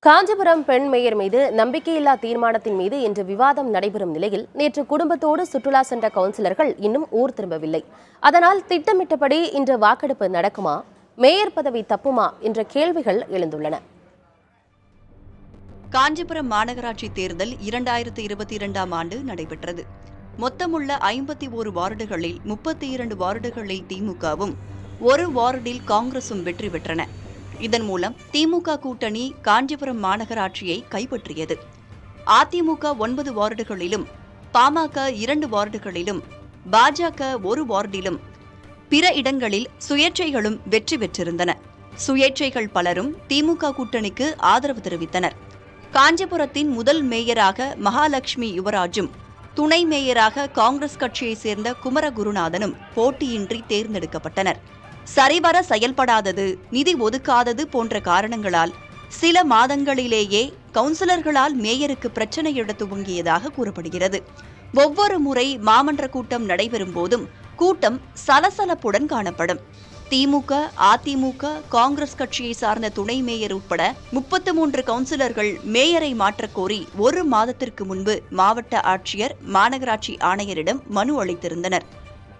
காஞ்சிபுரம் பெண் மேயர் மீது நம்பிக்கையில்லா தீர்மானத்தின் மீது இன்று விவாதம் நடைபெறும் நிலையில் நேற்று குடும்பத்தோடு சுற்றுலா சென்ற கவுன்சிலர்கள் இன்னும் ஊர் திரும்பவில்லை. அதனால் திட்டமிட்டபடி இன்று வாக்கெடுப்பு நடக்குமா, மேயர் பதவி தப்புமா என்ற கேள்விகள் எழுந்துள்ளன. காஞ்சிபுரம் மாநகராட்சி தேர்தல் 2022ஆம் ஆண்டு நடைபெற்றது. மொத்தமுள்ள 51 வார்டுகளில் 32 வார்டுகளில் திமுகவும் 1 வார்டில் காங்கிரசும் வெற்றி பெற்றன. இதன் மூலம் திமுக கூட்டணி காஞ்சிபுரம் மாநகராட்சியை கைப்பற்றியது. அதிமுக 9 வார்டுகளிலும், பாமக 2 வார்டுகளிலும், பாஜக 1 வார்டிலும், பிற இடங்களில் சுயேட்சைகளும் வெற்றி பெற்றிருந்தன. சுயேட்சைகள் பலரும் திமுக கூட்டணிக்கு ஆதரவு தெரிவித்தனர். காஞ்சிபுரத்தின் முதல் மேயராக மகாலட்சுமி யுவராஜும், துணை மேயராக காங்கிரஸ் கட்சியைச் சேர்ந்த குமரகுருநாதனும் போட்டியின்றி தேர்ந்தெடுக்கப்பட்டனர். சரிவர செயல்படாதது, நிதி ஒதுக்காதது போன்ற காரணங்களால் சில மாதங்களிலேயே கவுன்சிலர்களால் மேயருக்கு பிரச்சினை எழ துவங்கியதாக கூறப்படுகிறது. ஒவ்வொரு முறை மாமன்ற கூட்டம் நடைபெறும் போதும் கூட்டம் சலசலப்புடன் காணப்படும். திமுக, அதிமுக, காங்கிரஸ் கட்சியை சார்ந்த துணை மேயர் உட்பட 33 கவுன்சிலர்கள் மேயரை மாற்றக் கோரி 1 மாதத்திற்கு முன்பு மாவட்ட ஆட்சியர், மாநகராட்சி ஆணையரிடம் மனு அளித்திருந்தனர்.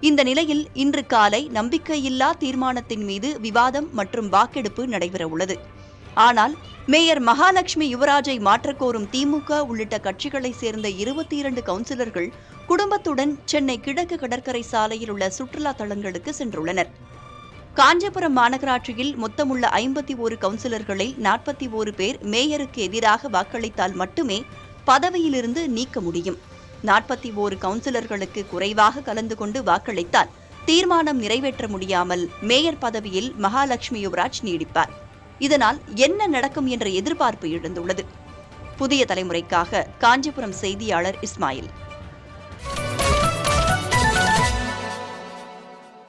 இந்த நிலையில் இன்று காலை நம்பிக்கையில்லா தீர்மானத்தின் மீது விவாதம் மற்றும் வாக்கெடுப்பு நடைபெறவுள்ளது. ஆனால் மேயர் மகாலட்சுமி யுவராஜை மாற்றக்கோரும் திமுக உள்ளிட்ட கட்சிகளைச் சேர்ந்த 22 கவுன்சிலர்கள் குடும்பத்துடன் சென்னை கிழக்கு கடற்கரை சாலையில் உள்ள சுற்றுலா தலங்களுக்கு சென்றுள்ளனர். காஞ்சிபுரம் மாநகராட்சியில் மொத்தமுள்ள 51 கவுன்சிலர்களில் 41 பேர் மேயருக்கு எதிராக வாக்களித்தால் மட்டுமே பதவியிலிருந்து நீக்க முடியும். 41 கவுன்சிலர்களுக்கு குறைவாக கலந்து கொண்டு வாக்களித்தால் தீர்மானம் நிறைவேற்ற முடியாமல் மேயர் பதவியில் மகாலட்சுமி யுவராஜ் நீடிப்பார். இதனால் என்ன நடக்கும் என்ற எதிர்பார்ப்பு எழுந்துள்ளது. புதிய தலைமுறைக்காக காஞ்சிபுரம் செய்தியாளர் இஸ்மாயில்.